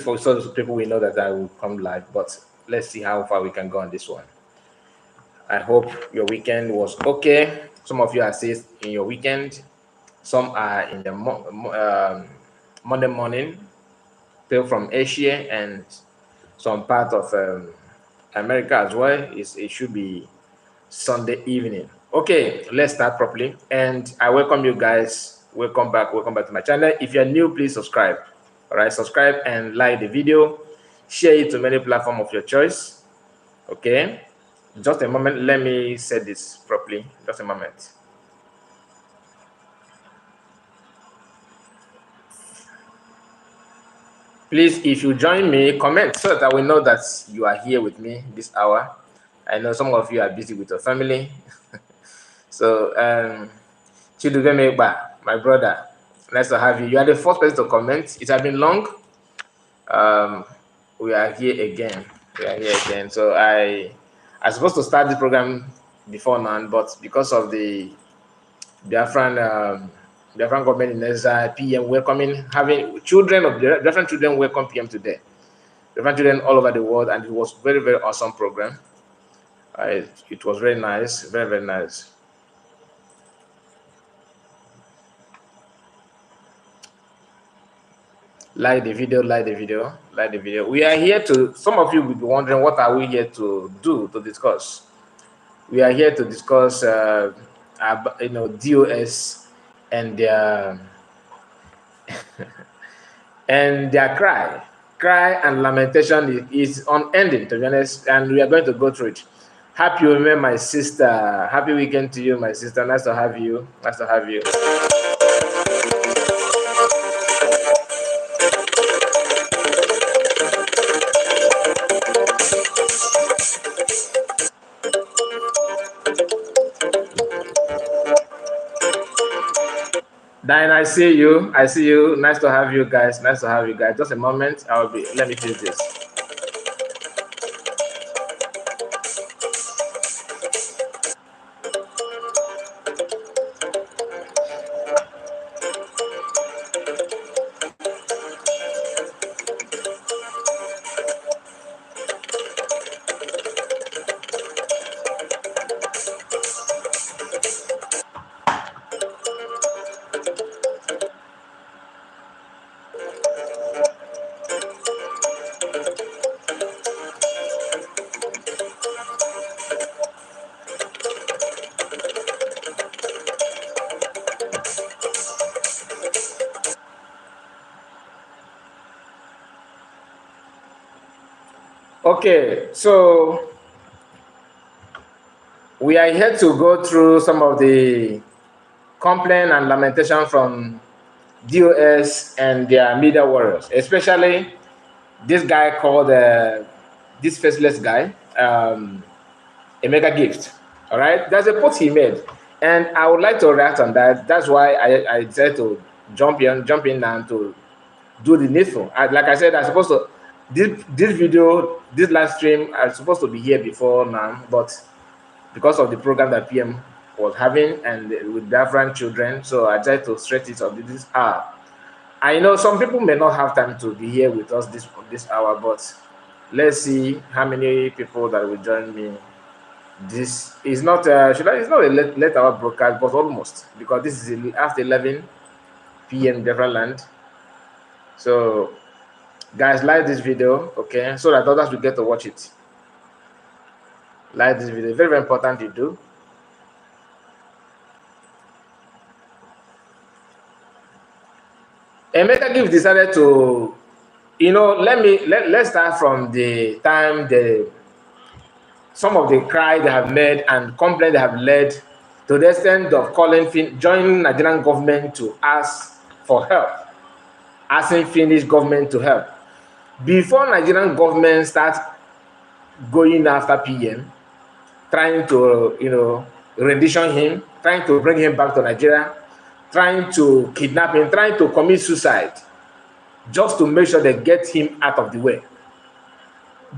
for so people will know that I will come live. But let's see how far we can go on this one. I hope your weekend was okay. Some of you are still in your weekend. Some are in the Monday morning, people from Asia and some part of America as well. It should be Sunday evening. Okay, let's start properly. And I welcome you guys. Welcome back. Welcome back to my channel. If you're new, please subscribe. All right, subscribe and like the video. Share it to many platforms of your choice. Okay, just a moment. Let me set this properly. Just a moment. Please, if you join me, comment so that I will know that you are here with me this hour. I know some of you are busy with your family. So, Chidubemegba, my brother, nice to have you. You are the first person to comment. It has been long. We are here again. We are here again. So I supposed to start the program before now, but because of the Biafran government in exile, PM welcoming, having children of the different children welcome PM today. Different children all over the world, and it was very, very awesome program. It was very nice, very, very nice. Like the video, like the video, like the video. We are here to, some of you will be wondering, what are we here to do, to discuss? We are here to discuss, DOS and their, and their cry and lamentation is unending, to be honest, and we are going to go through it. Happy women, my sister. Happy weekend to you, my sister. Nice to have you. Nice to have you. Diane, I see you. I see you. Nice to have you guys. Nice to have you guys. Just a moment. Let me fix this. Okay, so we are here to go through some of the complaint and lamentation from DOS and their media warriors, especially this guy called this faceless guy, a mega gift. All right, there's a post he made, and I would like to react on that. That's why I decided to jump in now to do the needful. Like I said, I'm supposed to this video, this live stream, I'm supposed to be here before now, but because of the program that PM was having and with Biafran children, so I tried to stretch it up this hour. I know some people may not have time to be here with us this hour, but let's see how many people that will join me. This is not it's not a late hour broadcast, but almost, because this is after 11 p.m. different land. So guys, like this video, okay, so that others will get to watch it. Like this video, very, very important to do. Emeka Gift decided to, let's start from the time some of the cry they have made and complaint they have led to the extent of joining Nigerian government to ask for help, asking Finnish government to help. Before Nigerian government starts going after PM, trying to, rendition him, trying to bring him back to Nigeria, trying to kidnap him, trying to commit suicide, just to make sure they get him out of the way.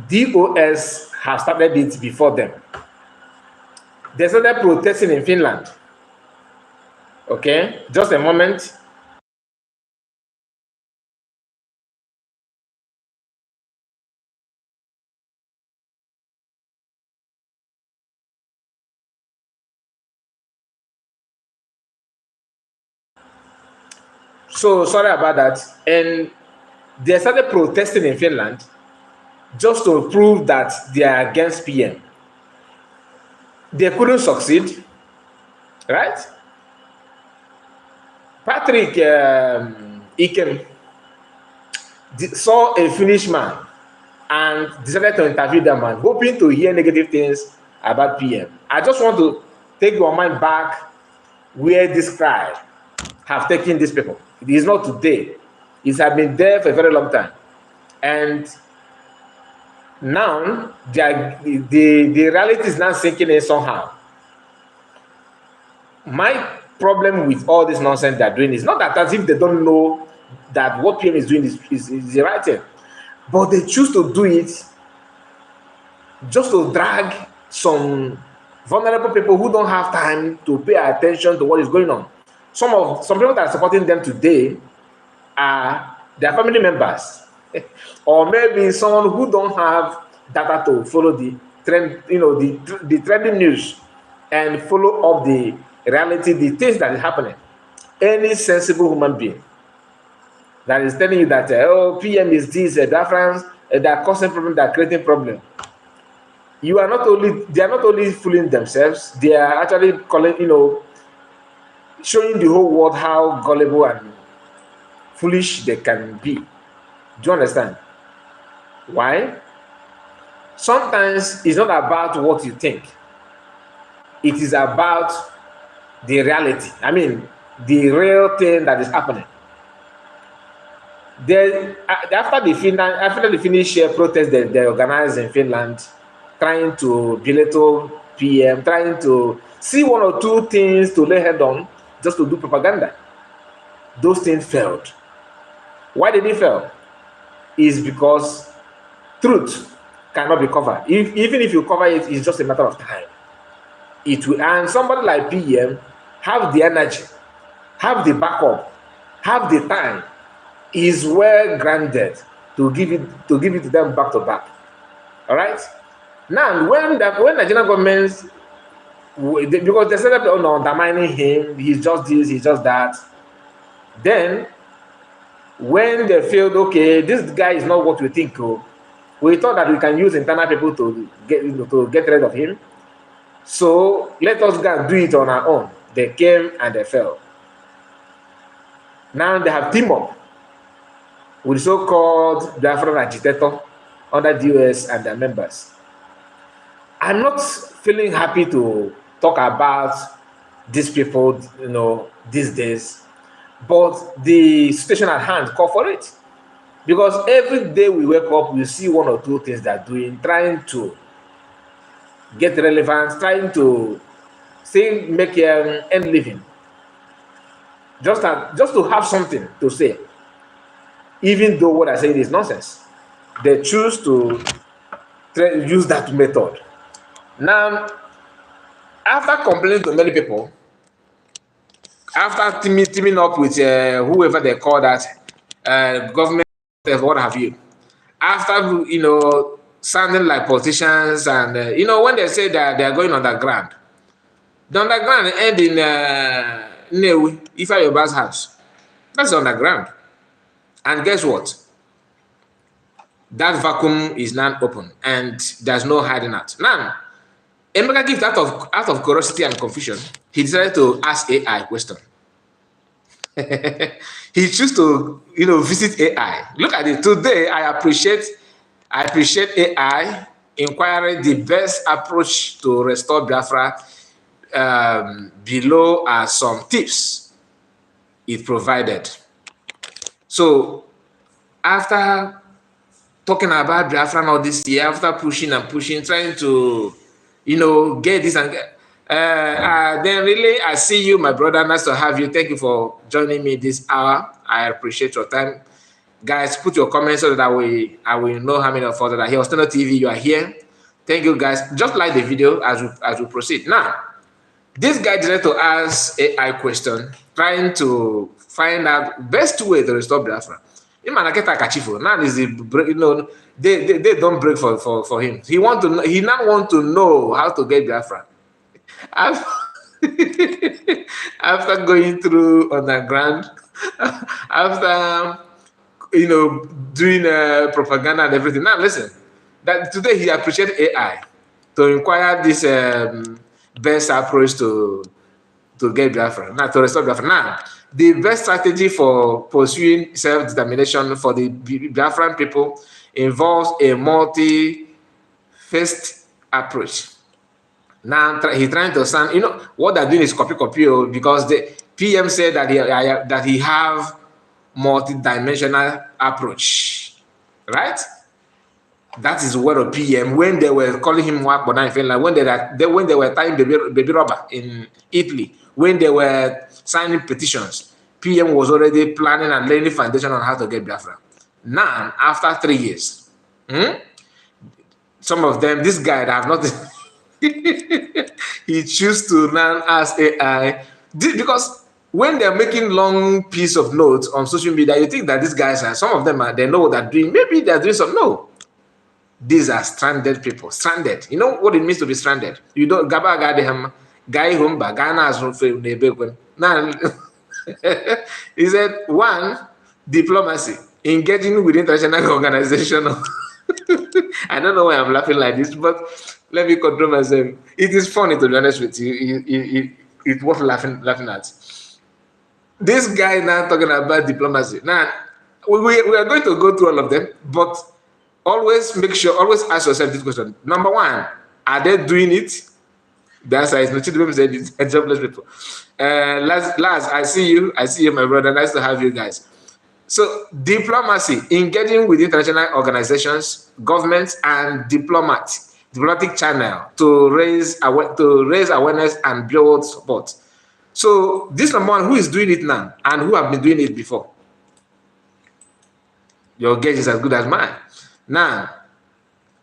DOS have started it before them. They started protesting in Finland. Okay, just a moment. So sorry about that. And they started protesting in Finland just to prove that they are against PM. They couldn't succeed, right? Patrick Ikem saw a Finnish man and decided to interview that man, hoping to hear negative things about PM. I just want to take your mind back where this cry have taken these people. It is not today. It has been there for a very long time. And now the reality is now sinking in somehow. My problem with all this nonsense they're doing is not that as if they don't know that what PM is doing is the right thing, but they choose to do it just to drag some vulnerable people who don't have time to pay attention to what is going on. Some people that are supporting them today are their family members, or maybe someone who don't have data to follow the trend, the trending news and follow up the reality, the things that is happening. Any sensible human being that is telling you that PM is this, Biafrans, they are causing problem, they are creating problem. They are not only fooling themselves, they are actually calling, showing the whole world how gullible and foolish they can be. Do you understand? Why? Sometimes it's not about what you think. It is about the reality. I mean, the real thing that is happening. Then, after the Finnish protest they organized in Finland, trying to belittle PM, trying to see one or two things to lay head on, just to do propaganda. Those things failed. Why did they fail? Is because truth cannot be covered. Even if you cover it, it's just a matter of time. It will, and somebody like PM have the energy, have the backup, have the time, is well granted to give it to them back to back. All right. Now, when Nigerian governments, because they said undermining him, he's just this, he's just that. Then, when they feel okay, this guy is not what we think. We thought that we can use internal people to get rid of him. So let us go and do it on our own. They came and they fell. Now they have teamed up with so-called Biafran agitator under the US and their members. I'm not feeling happy to talk about these people, these days, but the situation at hand call for it. Because every day we wake up, we see one or two things they're doing, trying to get relevance, trying to make end living. Just to have something to say. Even though what I say is nonsense, they choose to use that method. Now, after complaining to many people, after teaming up with whoever they call that, government, what have you, after sounding like politicians, and when they say that they are going underground, the underground end in Newi, Ifa Yoruba's house. That's underground. And guess what? That vacuum is now open, and there's no hiding out. Now, Emeka Gift, out of curiosity and confusion, he decided to ask AI a question. He chose to, visit AI. Look at it. Today, I appreciate AI inquiring the best approach to restore Biafra. Below are some tips it provided. So, after talking about Biafra all this year, after pushing, trying to, get this and get, then really, I see you, my brother. Nice to have you. Thank you for joining me this hour. I appreciate your time. Guys, put your comments so that I will know how many of us that are here. Osteno TV, you are here. Thank you, guys. Just like the video as we proceed. Now, this guy decided to ask AI question, trying to find out best way to restore Biafra. Now is the they don't break for him. He now want to know how to get Biafra. After going through underground, after doing propaganda and everything. Now listen, that today he appreciated AI to inquire this best approach to get Biafra, now to restore Biafra. Now, the best strategy for pursuing self-determination for the Biafran people involves a multi-faced approach. Now he's trying to sound, what they're doing is copy, because the PM said that he have multi-dimensional approach, right? That is what a PM, when they were calling him Wakboda in Finland, when they were tying baby rubber in Italy, when they were signing petitions, PM was already planning and laying the foundation on how to get Biafra. Now, after 3 years, some of them, this guy that have not, he choose to now ask AI, because when they're making long piece of notes on social media, you think that these guys are, some of them they know what they're doing. Maybe they're doing some, no. These are stranded people. Stranded. You know what it means to be stranded? You don't gaba guy humba Ghana as now. He said, one, diplomacy, engaging with international organization. I don't know why I'm laughing like this, but let me control myself. It is funny, to be honest with you. It's worth laughing at. This guy now talking about diplomacy. Now, we are going to go through all of them, but always ask yourself this question. Number one, are they doing it? The answer is no. Chidibem said it's jobless people. Laz, I see you, my brother. Nice to have you guys. So, diplomacy, engaging with international organizations, governments, and diplomatic channel to raise awareness and build support. So, this number one, who is doing it now and who have been doing it before? Your gauge is as good as mine. Now,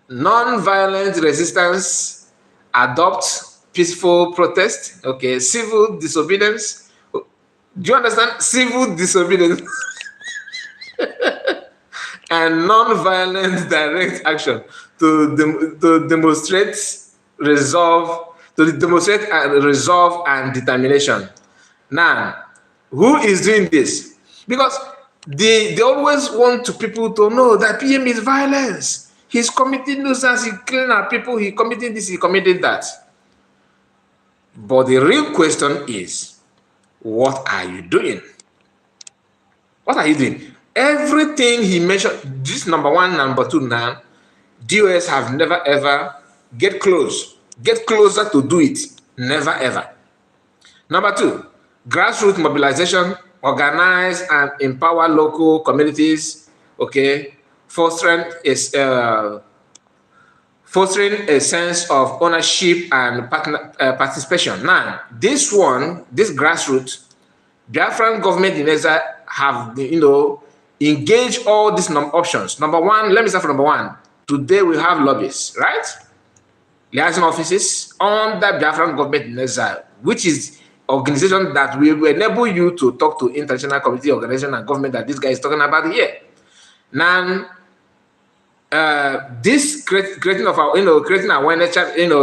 non-violent resistance, adopt peaceful protest, okay, civil disobedience. Do you understand? Civil disobedience. And non-violent direct action to demonstrate resolve and determination. Now, who is doing this? Because they always want people to know that PM is violence. He's committing nuisance, he's killing our people, he's committing this, he committed that. But the real question is, what are you doing? What are you doing? Everything he mentioned, this number one, number two now, DOS have never ever get closer to do it. Never ever. Number two, grassroots mobilization, organize and empower local communities, okay, fostering a sense of ownership and participation. Now, this grassroots, Biafran government in Eza have, engaged all these options. Number one, let me start from number one. Today we have lobbies, right? Liaison offices under Biafran government in Eza, which is organization that will enable you to talk to international community organization and government that this guy is talking about here. Now, this creating awareness,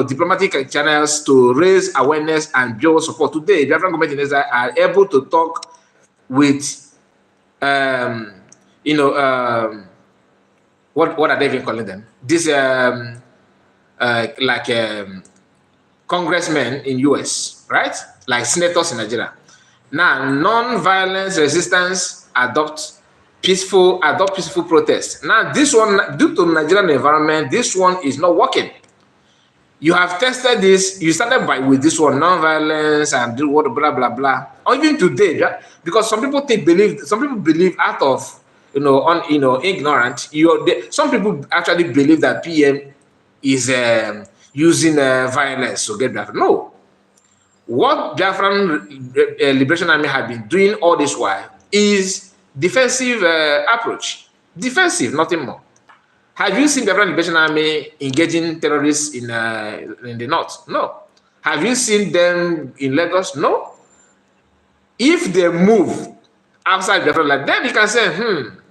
diplomatic channels to raise awareness and build support. Today, Biafran government in Israel are able to talk with, what are they even calling them? This, congressmen in US, right? Like senators in Nigeria. Now, non-violence resistance, adopt peaceful protest. Now, this one, due to Nigerian environment, this one is not working. You have tested this. You started with this one, non-violence and do what, blah blah blah. Or even today, yeah? Because some people believe out of ignorant. Some people actually believe that PM is using violence to get Biafra. No. What Biafran Liberation Army have been doing all this while is defensive approach. Defensive, nothing more. Have you seen the Biafran Liberation Army engaging terrorists in the north? No. Have you seen them in Lagos? No. If they move outside Biafran, like then you can say,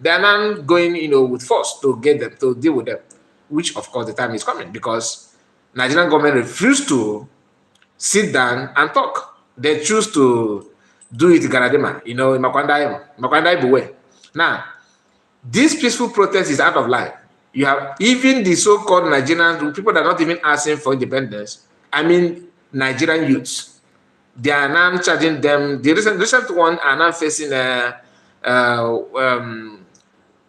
they are not going, with force to get them, to deal with them. Which, of course, the time is coming because Nigerian government refused to sit down and talk. They choose to do it Garadima, in Makwanda Ibuwe. Now, this peaceful protest is out of line. You have even the so-called Nigerian people that are not even asking for independence. I mean, Nigerian youths. They are now charging them. The recent one are now facing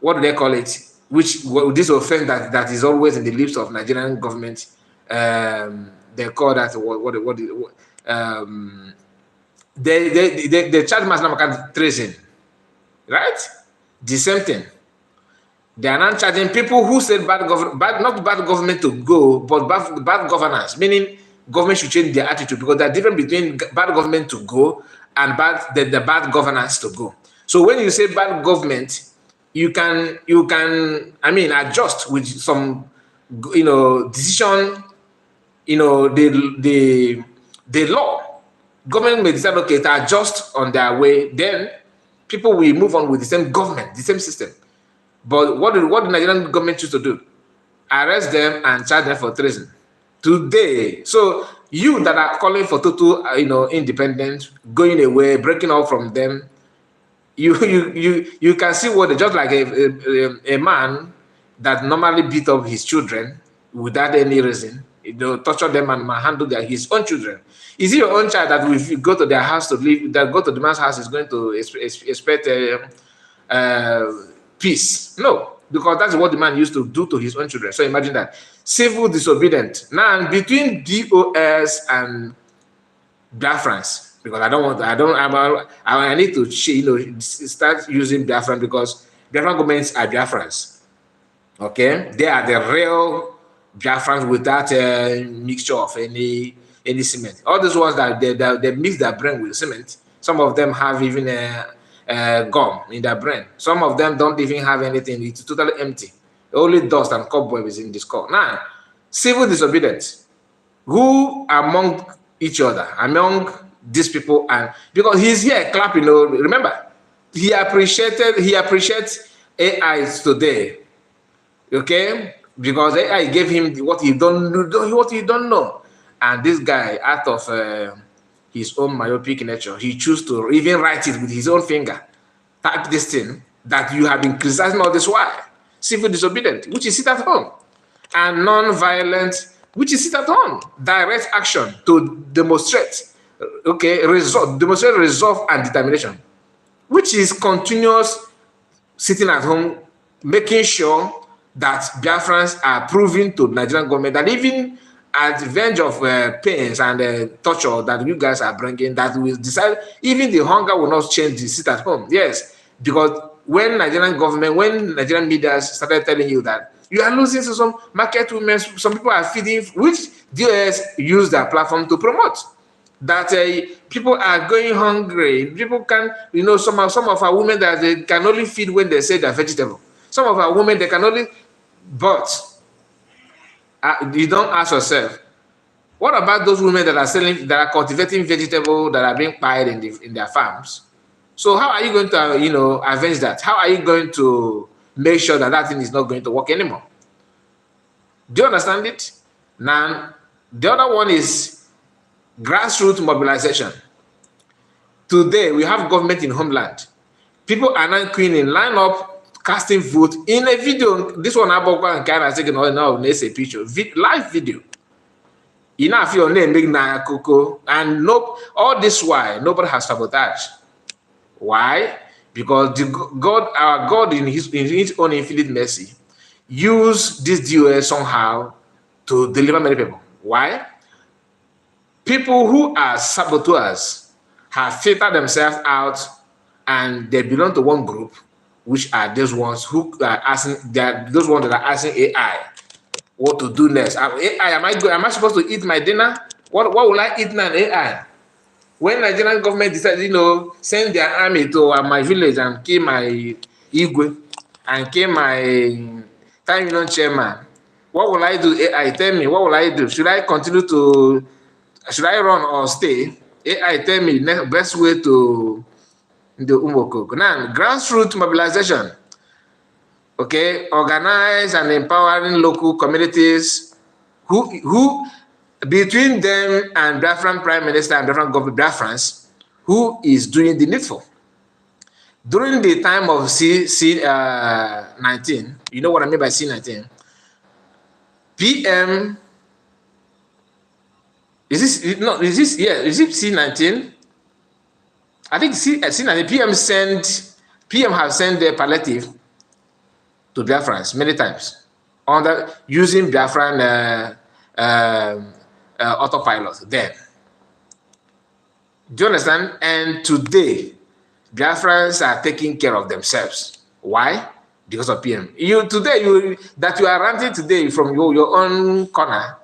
what do they call it? This offense that is always in the lips of Nigerian government. They call that they charge mass treason, right? The same thing. They are not charging people who said not bad government to go, but bad governance, meaning government should change their attitude, because there's difference between bad government to go and the bad governance to go. So when you say bad government, you can adjust with some decision, the law. Government may decide, okay, to adjust on their way, then people will move on with the same government, the same system. But what the Nigerian government choose to do? Arrest them and charge them for treason. Today, so you that are calling for total, independence, going away, breaking off from them, you can see what, just like a man that normally beat up his children without any reason, torture them and manhandle his own children. Is it your own child that if you go to their house to live, that go to the man's house is going to expect peace? No, because that's what the man used to do to his own children. So imagine that. Civil disobedient. Now, between DOS and Biafrans, because I need to start using Biafran, because Biafran governments are Biafrans. Okay, they are the real Biafrans without a mixture of any cement. All those ones that they mix their brain with cement. Some of them have even gum in their brain. Some of them don't even have anything. It's totally empty. Only dust and cobwebs in the skull. Now, civil disobedience. Who among each other, among these people, and because he's here clapping, remember, he appreciates AI today. Okay? Because AI gave him what he don't know. And this guy, out of his own myopic nature, he chose to even write it with his own finger. Type this thing that you have been criticizing all this while. Civil disobedient, which is sit at home. And non-violent, which is sit at home. Direct action to demonstrate, demonstrate resolve and determination, which is continuous sitting at home, making sure that Biafrans are proving to the Nigerian government that even at the revenge of pains and torture that you guys are bringing, that will decide, even the hunger will not change the sit at home. Yes, because when Nigerian media started telling you that you are losing to some market women, some people are feeding, which DOS use their platform to promote, that people are going hungry. People can, some of our women that they can only feed when they say they're vegetable. Some of our women, they can only, but you don't ask yourself, what about those women that are cultivating vegetable that are being piled in their farms? So how are you going to, avenge that? How are you going to make sure that thing is not going to work anymore? Do you understand it? Now, the other one is grassroots mobilization. Today, we have government in homeland. People are now queuing in, line up, casting vote in a video. This one and kind of taking a picture, live video. Enough your name big na Coco, and all this why nobody has sabotaged. Why? Because our God in his own infinite mercy, use this DOS somehow to deliver many people. Why? People who are saboteurs have filtered themselves out, and they belong to one group, which are those ones who are asking, those ones that are asking AI what to do next. AI, am I supposed to eat my dinner? What will I eat now, AI? When Nigerian government decided, send their army to my village and kill my Igwe and kill my time union chairman, what will I do? AI, tell me, what will I do? Should I run or stay? AI, tell me the best way to the Umoko. Now, grassroots mobilization. Okay, organize and empowering local communities who between them and Biafran Prime Minister and Biafran government, Biafrans, who is doing the needful. During the time of C19, you know what I mean by C19? PM, is it C19? I think C19, PM have sent their palliative to Biafrans many times using Biafran autopilot then. Do you understand? And today, Biafrans are taking care of themselves. Why? Because of PM. You are ranting today from your own corner.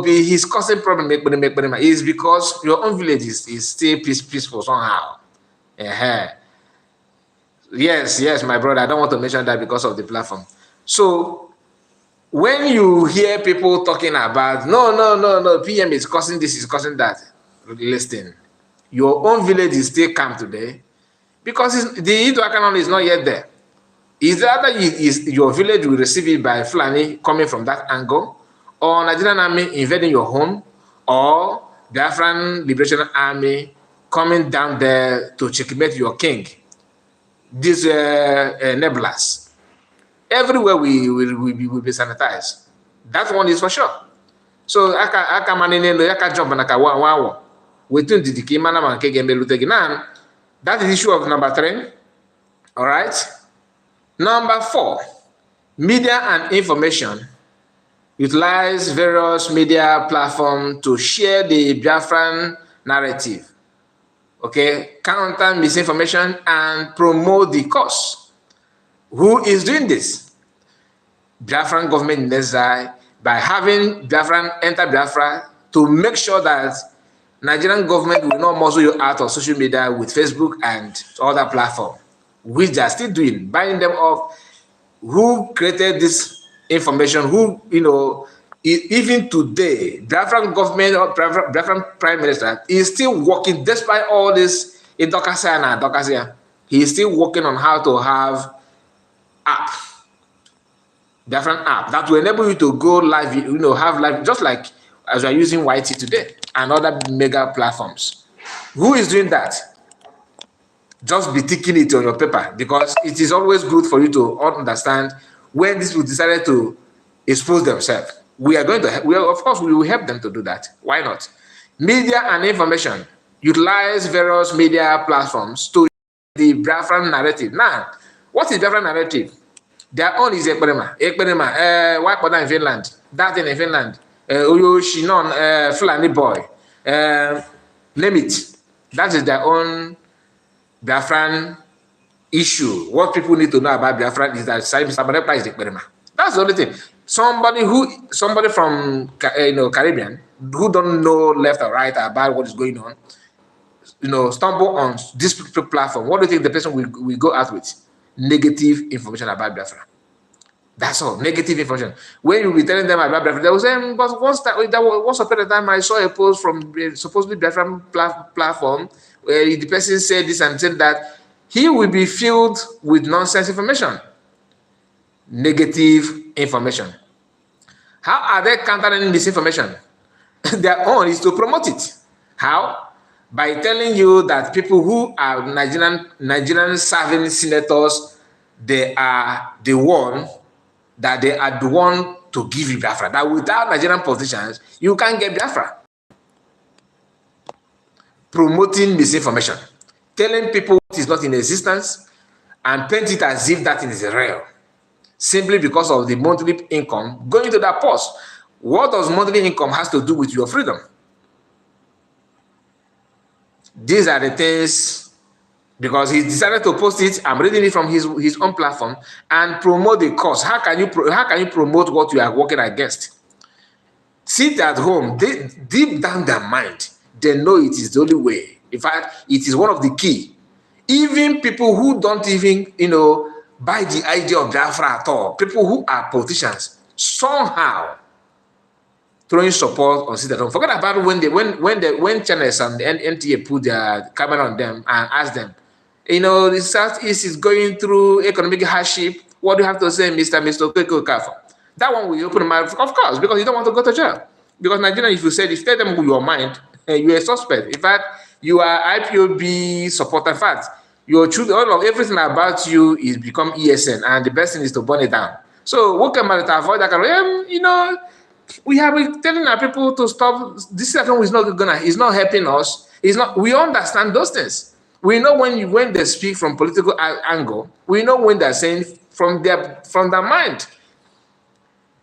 He's causing problem. Is because your own village is still peaceful somehow. Yes, my brother. I don't want to mention that because of the platform. So when you hear people talking about no, PM is causing this, is causing that, listen. Your own village is still calm today because the Indo-Canon is not yet there. Is either your village will receive it by Fulani coming from that angle, or Nigerian army invading your home, or Biafran Liberation Army coming down there to checkmate your king. These nebulas. Everywhere we will be sanitized. That one is for sure. So I can jump and I can wow. That is the issue of number 3. All right. Number 4, media and information utilize various media platforms to share the Biafran narrative. Okay, counter misinformation and promote the cause. Who is doing this? Biafran government in exile, by having Biafran enter Biafra to make sure that Nigerian government will not muzzle you out of social media with Facebook and other platforms, which they are still doing, buying them off. Who created this information? Who, even today, Biafran government or Biafran Prime Minister is still working, despite all this in Dokasia. He is still working on how to have app, Biafran app that will enable you to go live, have live, just like as we are using YT today and other mega platforms. Who is doing that? Just be ticking it on your paper, because it is always good for you to understand when this will decided to expose themselves. Of course, we will help them to do that. Why not? Media and information utilize various media platforms to the Biafran narrative. Now, what is Biafran narrative? Their own is Ekperema. White in Finland. That in Finland. Shinon, Fulani boy. Name it. That is their own Biafran issue. What people need to know about Biafran is that Sabarepa is Ekperema. That's the only thing. Somebody from Caribbean who don't know left or right about what is going on, stumble on this platform. What do you think the person will go out with? Negative information about Biafra. That's all. Negative information. When you be telling them about Biafra, they will say, but once upon a time I saw a post from supposedly Biafran platform where the person said this and said that. He will be filled with nonsense information. Negative information. How are they countering this information? Their own is to promote it. How? By telling you that people who are Nigerian serving senators, they are the one to give you Biafra. That without Nigerian politicians, you can't get Biafra. Promoting misinformation. Telling people what is not in existence and paint it as if that is real. Simply because of the monthly income going to that post. What does monthly income has to do with your freedom? These are the things, because he decided to post it. I'm reading it from his own platform and promote the cause. How can you promote what you are working against? Sit at home. Deep down their mind, they know it is the only way. In fact, it is one of the key. Even people who don't even, buy the idea of Biafra at all, people who are politicians, somehow throwing support on sit at home. Forget about when channels and the NTA put their camera on them and ask them, the Southeast is going through economic hardship. What do you have to say, Mr. Keko Kafo? That one will open my mouth, of course, because you don't want to go to jail. Because Nigeria, if you tell them with your mind, you're a suspect. In fact, You are IPOB supporter. In fact, your truth, all of everything about you is become ESN, and the best thing is to burn it down. So what can man avoid that? We have been telling our people to stop. This second is not gonna. It's not helping us. It's not. We understand those things. We know when they speak from political angle. We know when they're saying from their mind.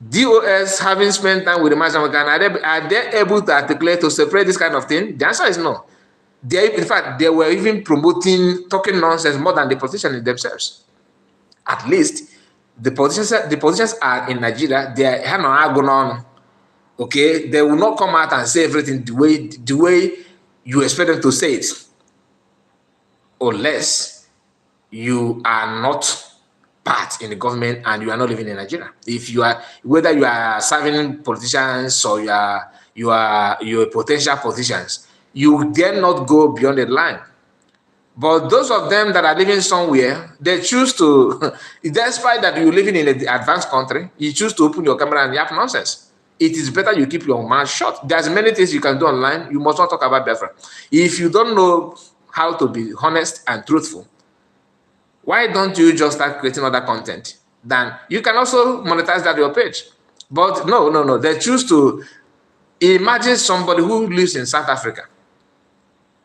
DOS having spent time with the mass American, are they able to articulate to separate this kind of thing? The answer is no. In fact, they were even talking nonsense more than the politicians themselves. At least the politicians are in Nigeria. They are not going on. Okay, they will not come out and say everything the way you expect them to say it, unless you are not part in the government and you are not living in Nigeria. If you are, whether you are serving politicians or you are potential politicians, you dare not go beyond the line. But those of them that are living somewhere, they choose to, despite that you're living in an advanced country, you choose to open your camera and yap nonsense. It is better you keep your mouth shut. There's many things you can do online. You must not talk about Biafra. If you don't know how to be honest and truthful, why don't you just start creating other content? Then you can also monetize that your page. But no. They choose to imagine somebody who lives in South Africa.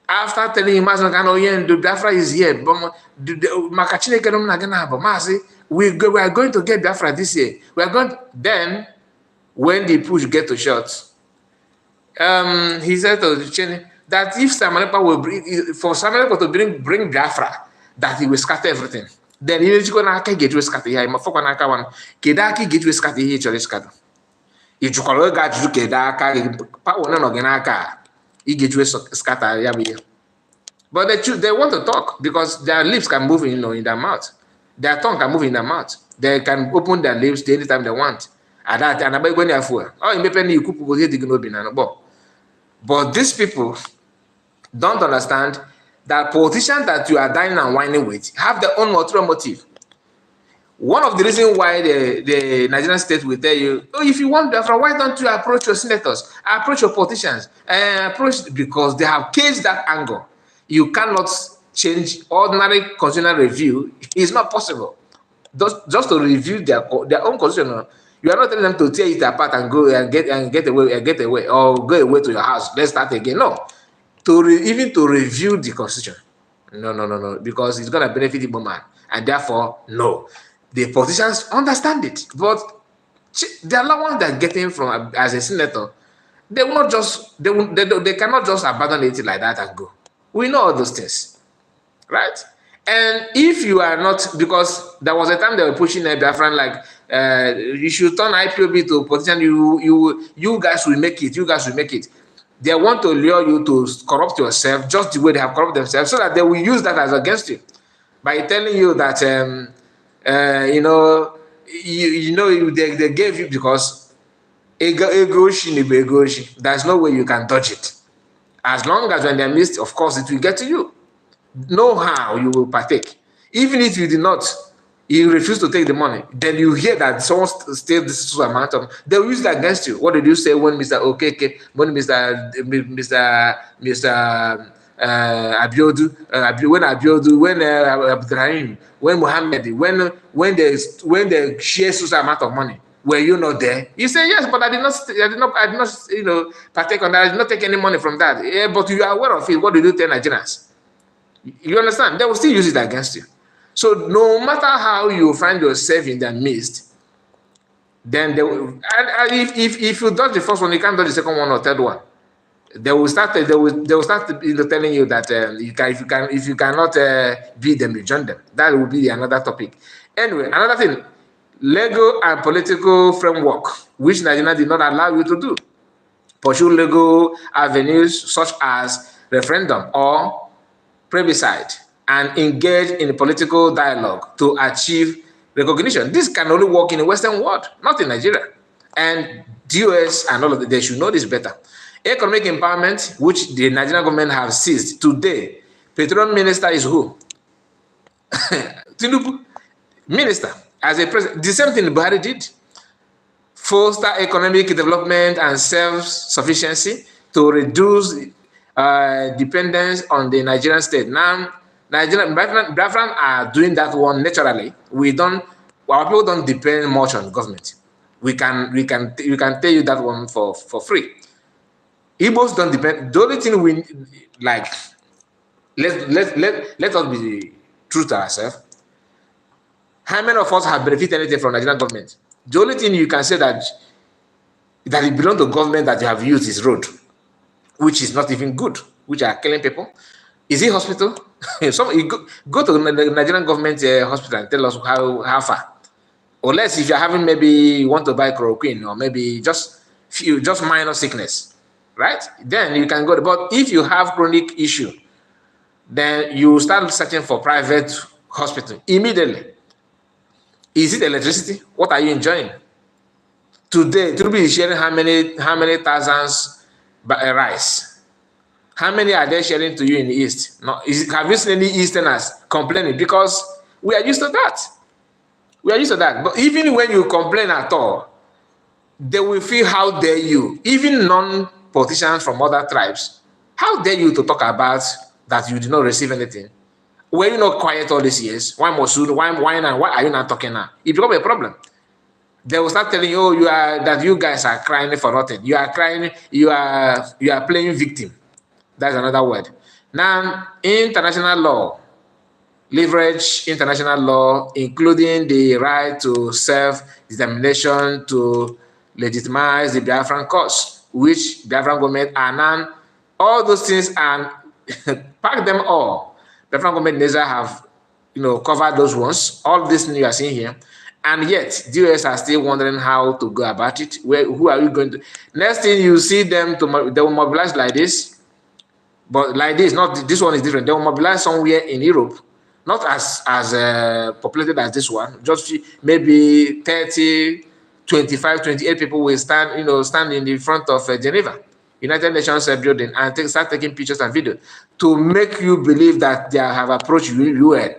After telling him, the Biafra is here, we are going to get Biafra this year. We are going then. When the push get to short, he said to Cheney that if Samalepa will to bring Biafra, that he will scatter everything. Then he is going to get you scatter here. Mafokanaka one, Kedaki get you scatter here, Charlie scatter. If you call got you Kedaka, Pawana Noganaka, he get you scatter Yabi. But they want to talk because their lips can move in their mouth. Their tongue can move in their mouth. They can open their lips anytime they want. But these people don't understand that politicians that you are dining and whining with have their own ulterior motive. One of the reasons why the Nigerian state will tell you, if you want Biafra, why don't you approach your senators, approach your politicians, because they have caged that angle. You cannot change ordinary constitutional review. It's not possible. Just to review their own constitution. You are not telling them to tear it apart and go and get away, or go away to your house. Let's start again. No, even to review the constitution. No, because it's gonna benefit the woman, and therefore no. The politicians understand it, but the allowance they're getting from as a senator, they will not just they cannot just abandon it like that and go. We know all those things, right? And if you are not, because there was a time they were pushing a Biafran like you should turn IPOB to politician, you guys will make it, you guys will make it. They want to lure you to corrupt yourself just the way they have corrupted themselves, so that they will use that as against you by telling you that they gave you because there's no way you can dodge it. As long as when they're missed, of course it will get to you. Know how you will partake. Even if you did not, you refuse to take the money, then you hear that someone stole this amount of, they will use that against you. What did you say when Mr. Okeke, when Mr. Abiodu, when Abiodu, when Abdurrahim, when Mohammed, when they share such amount of money, were you not there? You say yes, but I did not, partake on that. I did not take any money from that. Yeah, but you are aware of it. What did you tell Nigerians? You understand? They will still use it against you. So no matter how you find yourself in their midst, then they will, and if you dodge the first one, you can't dodge the second one or third one. They will start telling you that if you cannot beat them, you join them. That will be another topic. Anyway, another thing, legal and political framework, which Nigeria did not allow you to do. Pursue legal avenues such as referendum or plebiscite, and engage in a political dialogue to achieve recognition. This can only work in the Western world, not in Nigeria. And US and all of they should know this better. Economic empowerment, which the Nigerian government have seized today. Petroleum minister is who? Tinubu, minister, as a president. The same thing Buhari did. Foster economic development and self-sufficiency to reduce dependence on the Nigerian state. Now, Biafran are doing that one naturally. Our people don't depend much on government. We can tell you that one for free. Igbos don't depend. The only thing we like, let us be true to ourselves. How many of us have benefited anything from Nigerian government? The only thing you can say that it belongs to government that you have used is road, which is not even good, which are killing people. Is it hospital? You go to the Nigerian government hospital and tell us how far. Unless if you're having, maybe you want to buy chloroquine, or maybe just minor sickness, right? Then you can go. But if you have chronic issue, then you start searching for private hospital immediately. Is it electricity? What are you enjoying? Today, Truby is sharing how many thousands rice. How many are they sharing to you in the East? No, have you seen any Easterners complaining? Because we are used to that. We are used to that. But even when you complain at all, they will feel, how dare you? Even non-politicians from other tribes, how dare you to talk about that you did not receive anything? Were you not quiet all these years? Why now? Why are you not talking now? It becomes a problem. They will start telling you, oh, you guys are crying for nothing. You are crying, you are playing victim. That's another word. Now, international law, leverage international law, including the right to self-determination, to legitimize the Biafran cause, which Biafran government are now, all those things, and pack them all. Biafran government never have, covered those ones. All this you are seeing here. And yet, DOS are still wondering how to go about it. Who are we going to? Next thing you see them, they will mobilize like this. But like this, not this one is different. They will mobilize somewhere in Europe, not as populated as this one. Just maybe 30, 25, 28 people will stand in the front of Geneva, United Nations building, and start taking pictures and videos to make you believe that they have approached UN.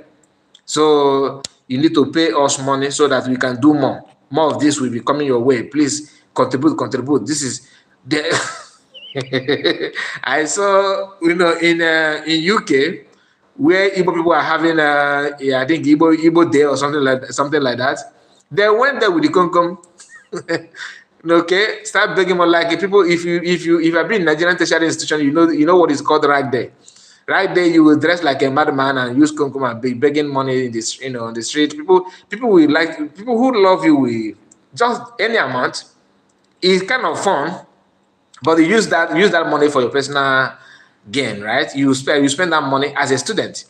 So you need to pay us money so that we can do more. More of this will be coming your way. Please contribute. This is the I saw, in UK, where Igbo people are having I think Igbo Day or something like that. They went there with the Konkom. Okay, start begging more, like people. If you have been in Nigerian tertiary institution, you know what is called right there. Right there, you will dress like a madman and use Konkom and be begging money in this, on the street. People who love you will just any amount. It's kind of fun. But you use that money for your personal gain, right? You spend that money as a student.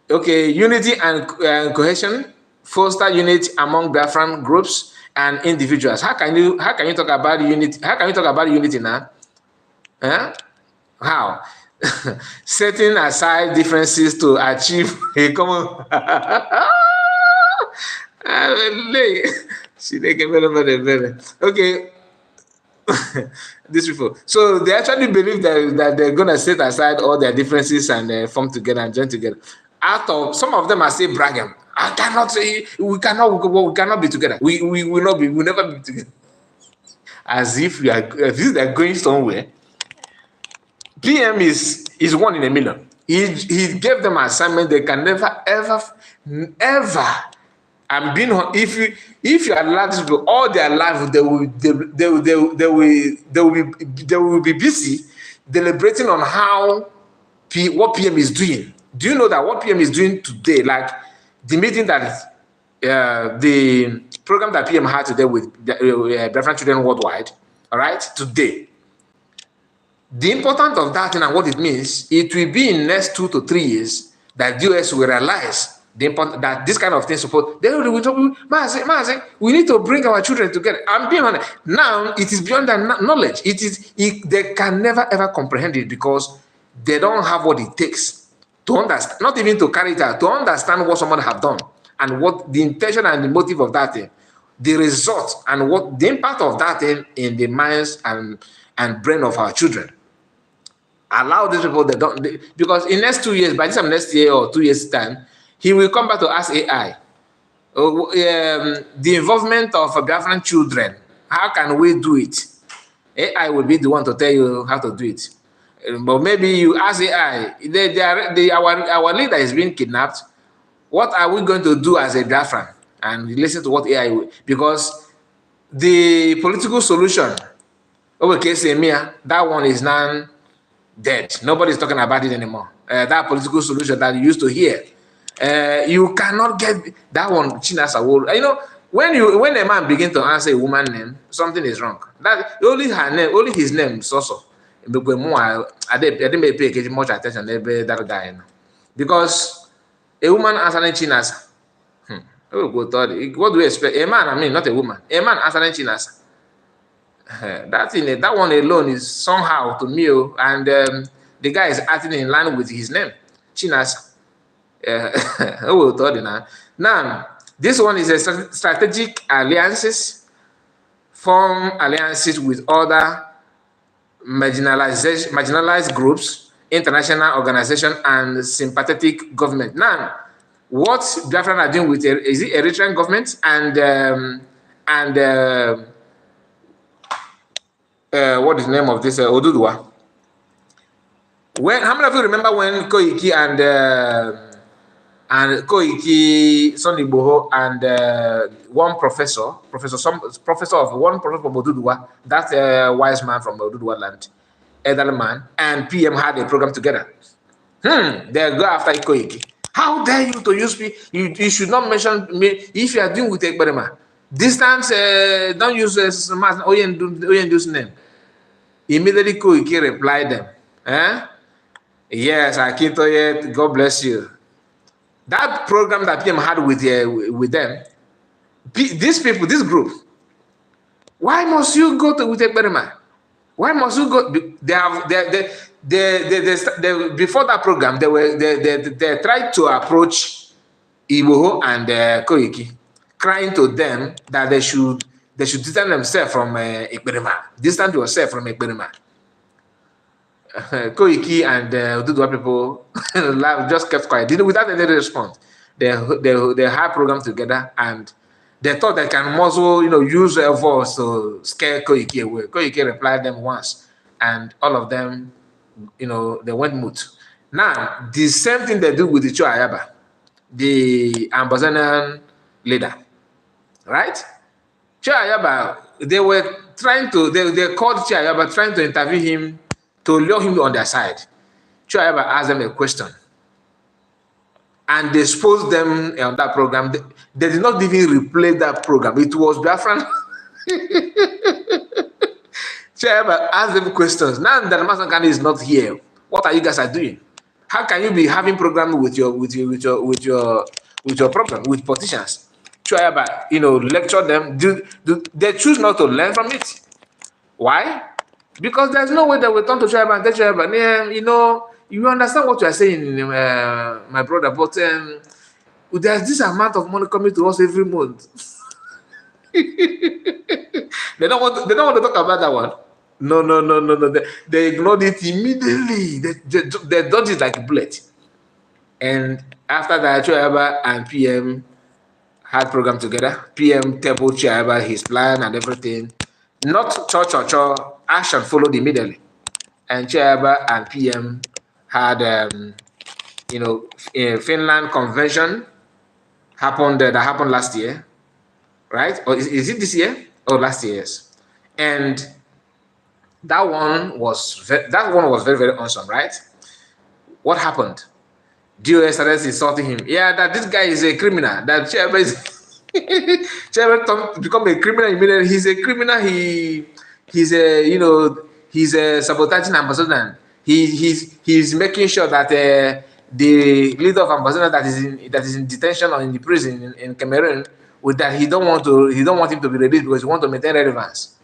Okay, unity and cohesion, foster unity among Biafran groups and individuals. How can you talk about unity? How can you talk about unity now? How? Setting aside differences to achieve a common. Okay. These people. So they actually believe that they're gonna set aside all their differences and form together and join together. Out of some of them are still bragging. We cannot be together. We will not be. We will never be together. As if they're going somewhere. PM is one in a million. He gave them an assignment they can never ever. And if you allow these people all their life, they will be busy deliberating on what PM is doing. Do you know that what PM is doing today, like the meeting that the program that PM had today with Biafran children worldwide, all right, today. The importance of that and what it means, it will be in next 2 to 3 years that US will realize that this kind of thing we need to bring our children together. I'm being honest. Now it is beyond their knowledge. They can never ever comprehend it because they don't have what it takes to understand, not even to carry it out, to understand what someone have done and what the intention and the motive of that thing, the result and what the impact of that thing in the minds and brain of our children. Allow these people because in next 2 years, by this time next year or 2 years time, he will come back to ask AI, the involvement of Biafran children, how can we do it? AI will be the one to tell you how to do it. But maybe you ask AI, our leader is being kidnapped. What are we going to do as a Biafran? And listen to what AI will, because the political solution, okay, that one is now dead. Nobody's talking about it anymore. That political solution that you used to hear, you cannot get that one. Chinasa will, when a man begins to answer a woman name, something is wrong. That only her name, only his name is also. I didn't pay much attention to that guy, because a woman answering Chinasa. What do you expect? A man, not a woman. A man answering Chinasa. That one alone is somehow to me, and the guy is acting in line with his name, Chinas. Now, this one is a strategic alliances, form alliances with other marginalized groups, international organization, and sympathetic government. Now, what Biafran are doing with is it Eritrean government and what is the name of this Oduduwa? How many of you remember when Koiki and Koiki, Sonny Boho, and one professor of Oduduwa, that wise man from Oduduwa land, Edelman, and PM had a program together. They go after Koiki. How dare you to use me? You should not mention me if you are doing with Ekberema. Distance, don't use Oyendu's name. Immediately Koiki replied them. Yes, Akintoye, God bless you. That program that PM had with them, these people, this group, why must you go with Ekberema? Why must you go? Before that program, they tried to approach Iboho and Koiki, crying to them that they should distance themselves from Ekberema. Distance yourself from Ekberema. Koiki and Oduduwa people just kept quiet, without any response. They had program together, and they thought they can muzzle, use their voice to scare Koiki away. Koiki replied them once, and all of them, they went mute. Now, the same thing they do with the Cho Ayaba, the Ambazonian leader, right? Cho Ayaba, they were trying to, they called Cho Ayaba, trying to interview him, to lure him on their side. Cho Ayaba asked them a question, and they exposed them on that program. They did not even replay that program. It was Biafran. Cho Ayaba asked them questions. Now that Masankani is not here, what are you guys doing? How can you be having program with your program with politicians? Cho Ayaba, lecture them. They choose not to learn from it. Why? Because there's no way that we turn to Cho Ayaba and tell Cho Ayaba, you understand what you are saying, my brother, but there's this amount of money coming to us every month. They don't want to talk about that one. No. They ignored it immediately. They dodged it like a bullet. And after that, Cho Ayaba and PM had program together. PM tabled Cho Ayaba his plan and everything. Not cho. Action followed immediately. And Cho Ayaba and PM had, a Finland convention that happened last year, right? Or is it this year? Oh, last year, yes. And that one was very, very awesome, right? What happened? DOS started insulting him. Yeah, that this guy is a criminal. That Cho Ayaba is become a criminal immediately. He's a criminal. He's a sabotaging ambassador. He's making sure that the leader of ambassador that is in detention or in the prison in Cameroon, with that he don't want him to be released because he want to maintain relevance.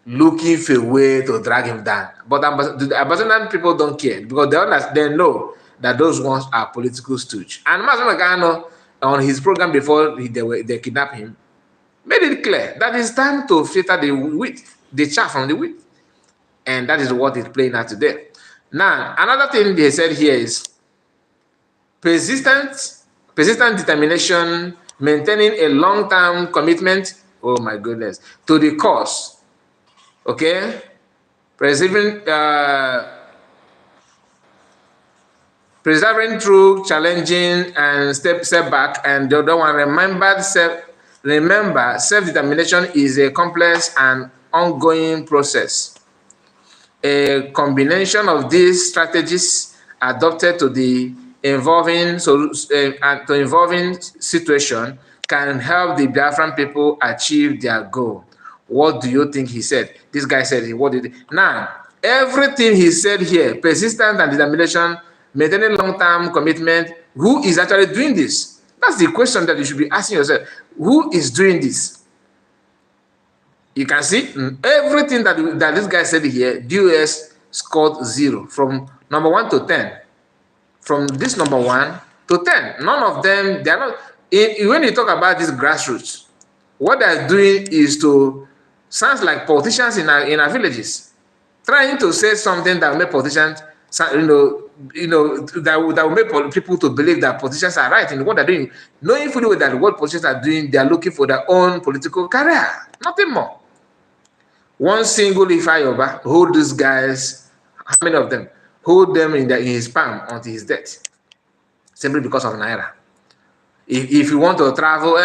Looking for a way to drag him down, but the ambassador people don't care because they know that those ones are political stooge. And Mazamagano on his program before they kidnapped him made it clear that it's time to filter the chaff from the wheat. And that is what is playing out today. Now, another thing they said here is persistent determination, maintaining a long-term commitment, oh my goodness, to the cause, okay? Preserving through challenging and setback, and the other one, remember self-determination is a complex and ongoing process. A combination of these strategies adopted to the involving situation can help the Biafran people achieve their goal. What do you think he said? This guy said, what did he? Now, everything he said here, persistence and determination, maintaining long-term commitment, who is actually doing this? That's the question that you should be asking yourself. Who is doing this? You can see everything that this guy said here, DOS scored 0 from number 1 to 10. From this number 1 to 10. None of them, they are not. When you talk about these grassroots, what they're doing is to, sounds like politicians in our villages, trying to say something that will make politicians, that will make people to believe that politicians are right in what they're doing, knowing fully well that what politicians are doing, they are looking for their own political career, nothing more. One single Ifayoba hold these guys, how many of them? Hold them in his palm until his death, simply because of Naira. If you want to travel,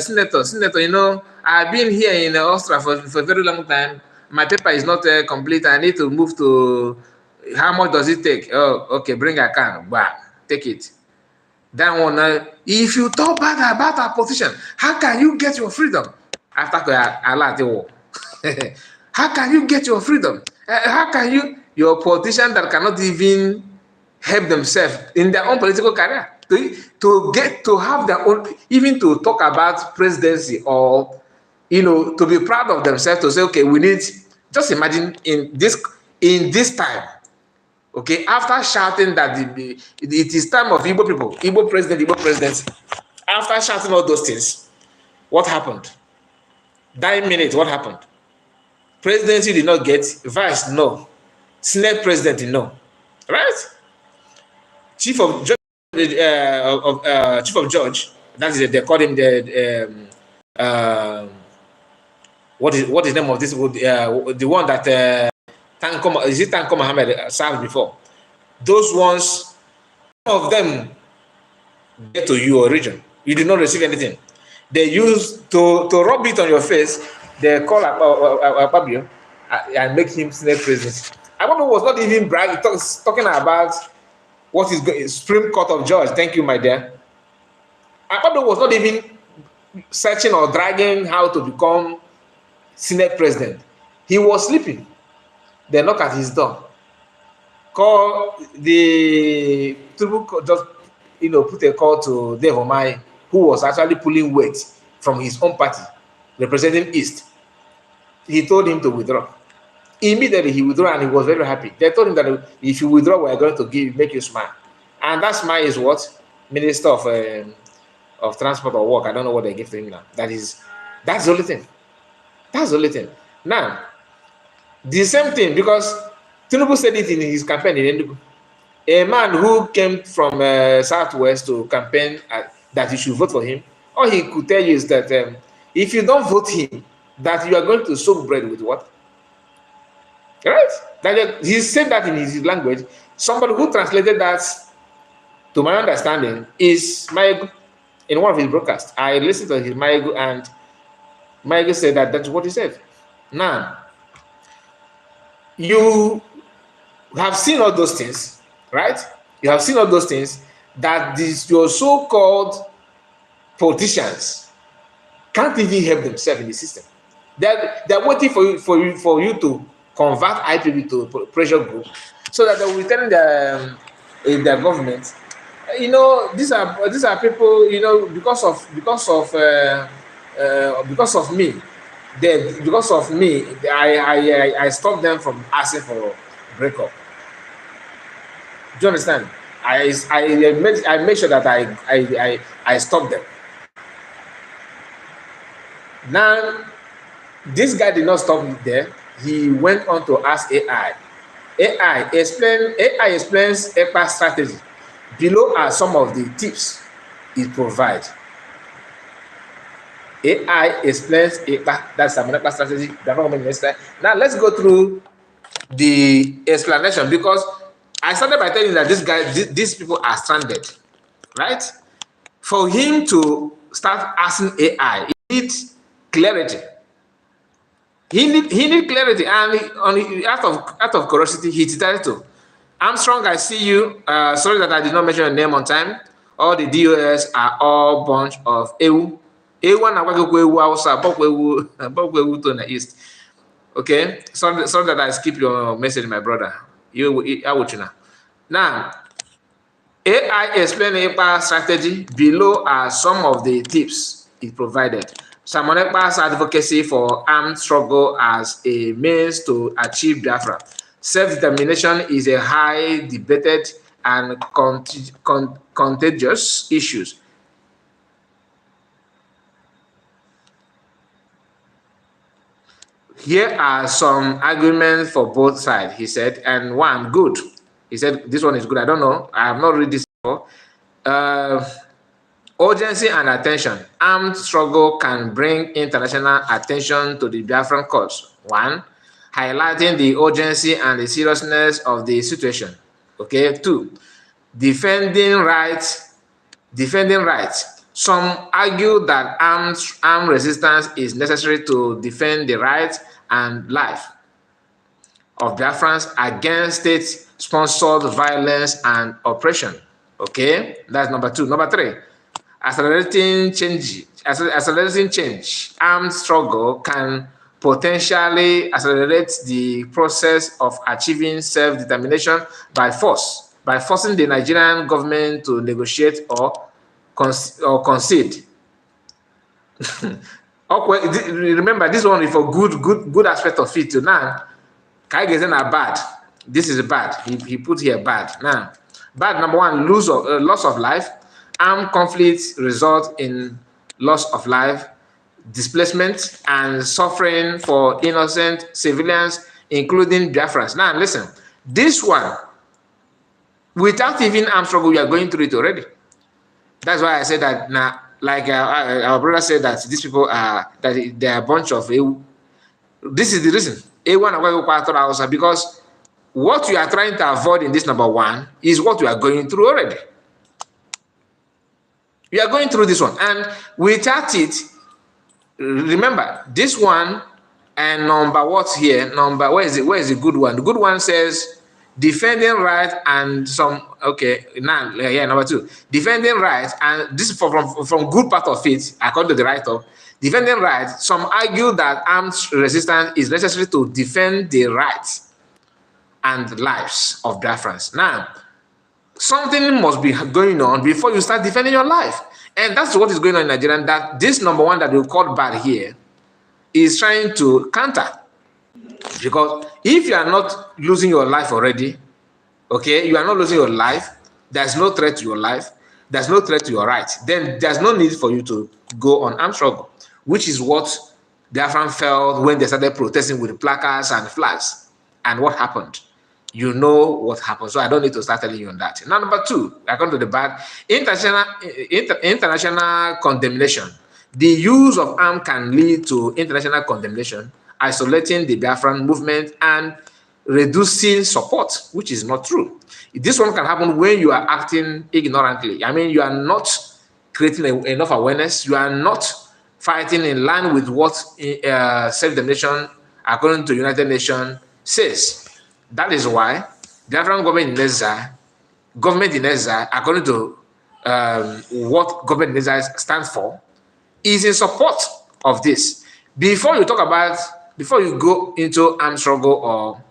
Senator, you know, I've been here in Austria for a very long time. My paper is not complete. I need to move to, how much does it take? Oh, okay, bring a can. Bah, take it. That one, if you talk bad about our position, how can you get your freedom? After Allah, how can you get your freedom? How can you, your politician that cannot even help themselves in their own political career to get to have their own, even to talk about presidency, or to be proud of themselves, to say, okay, we need, just imagine in this time, okay, after shouting that it is time of Igbo people, Igbo presidency, after shouting all those things, what happened? That minute, what happened? Presidency did not get, vice, no. Senate president, no. Right? Chief of judge, that is, they call him what is the name of this? The one that Tanko Mohammed served before. Those ones, some of them get to your region. You did not receive anything. They use to rub it on your face. They call Akpabio and make him Senate president. Akpabio was not even bragging, talking about what is Supreme Court of Judge. Thank you, my dear. Akpabio was not even searching or dragging how to become Senate president. He was sleeping. They knock at his door. Call the just put a call to Dave Omai, who was actually pulling weight from his own party, representing East. He told him to withdraw. Immediately he withdrew, and he was very happy. They told him that if you withdraw, we are going to make you smile. And that smile is what? Minister of Transport or Work. I don't know what they give to him now. That's the only thing. That's the only thing. Now, the same thing, because Tinubu said it in his campaign in Enugu. A man who came from Southwest to campaign that you should vote for him, all he could tell you is that if you don't vote him, that you are going to soak bread with what? Right? That he said that in his language. Somebody who translated that, to my understanding, is Maegu. In one of his broadcasts, I listened to his Maegu, and Maegu said that that's what he said. Now, you have seen all those things, right? You have seen all those things that your so-called politicians can't even help themselves in the system. They're waiting for you to convert IPB to pressure group, so that they will be telling their government, these are people, because of me, I stopped them from asking for breakup. Do you understand? I make sure that I stop them. Now, this guy did not stop me there. He went on to ask AI. AI explains EPA strategy. Below are some of the tips it provides. AI explains EPA, that's an EPA strategy. Now let's go through the explanation, because I started by telling you that these people are stranded, right? For him to start asking AI, he needs clarity. He need clarity, and out of curiosity, he decided to. Armstrong, I see you. Sorry that I did not mention your name on time. All the DOS are all bunch of ewu. Ewu na wagoko ewu Hausa, bokwe ewu to the east. Okay, sorry that I skip your message, my brother. I will you now. Now, AI explain EPA strategy. Below are some of the tips it provided. Simon Ekpa's advocacy for armed struggle as a means to achieve Biafra. Self-determination is a high debated and contagious issue. Here are some arguments for both sides, he said, and one, good. He said, this one is good. I don't know. I have not read this before. Urgency and attention. Armed struggle can bring international attention to the Biafran cause. One, highlighting the urgency and the seriousness of the situation. Okay. Two, defending rights. Some argue that armed resistance is necessary to defend the rights and life of Biafrans against state-sponsored violence and oppression. Okay, that's number two. Number three, accelerating change. Armed struggle can potentially accelerate the process of achieving self-determination by forcing the Nigerian government to negotiate or concede. Okay, remember this one is for good aspect of it. Now, Kaigezen are bad. This is bad. He put here bad. Now, bad number one, loss of life. Armed conflicts result in loss of life, displacement, and suffering for innocent civilians, including Biafrans. Now, listen, this one, without even armed struggle, we are going through it already. That's why I said that now, like our brother said that these people are, that they are a bunch of, this is the reason. Because what you are trying to avoid in this number one is what you are going through already. We are going through this one, and without it, remember this one and number what's here? Number where is it? Where is the good one? The good one says defending right and some. Okay, now yeah, number two, defending right, and this is from good part of it according to the writer. Defending right. Some argue that armed resistance is necessary to defend the rights and lives of Biafrans. Now, something must be going on before you start defending your life. And that's what is going on in Nigeria. And that this number one that we call bad here is trying to counter. Because if you are not losing your life already, okay, you are not losing your life, there's no threat to your life, there's no threat to your rights, then there's no need for you to go on armed struggle, which is what Biafran felt when they started protesting with placards and flags. And what happened? You know what happened. So I don't need to start telling you on that. Now, number two, according to the bad, international condemnation. The use of arms can lead to international condemnation, isolating the Biafran movement and reducing support, which is not true. This one can happen when you are acting ignorantly. I mean, you are not creating enough awareness. You are not fighting in line with what self-determination, according to United Nations, says. That is why the Biafran government in exile, according to what government in exile stands for, is in support of this. Before you go into armed struggle or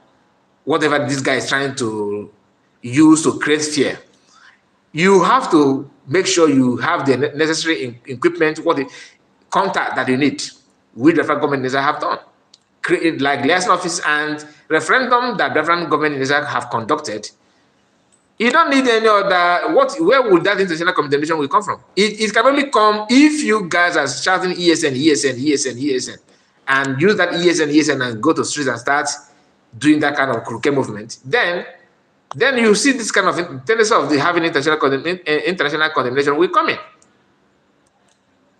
whatever this guy is trying to use to create fear, you have to make sure you have the necessary equipment, contact that you need, which the Biafran government in exile have done. Create like liaison office and referendum that Biafran government in Israel have conducted. You don't need any other. Where would that international condemnation will come from? It can only come if you guys are shouting ESN, and use that ESN and go to streets and start doing that kind of crooked movement. Then you see this kind of tendency of having international condemnation will come in.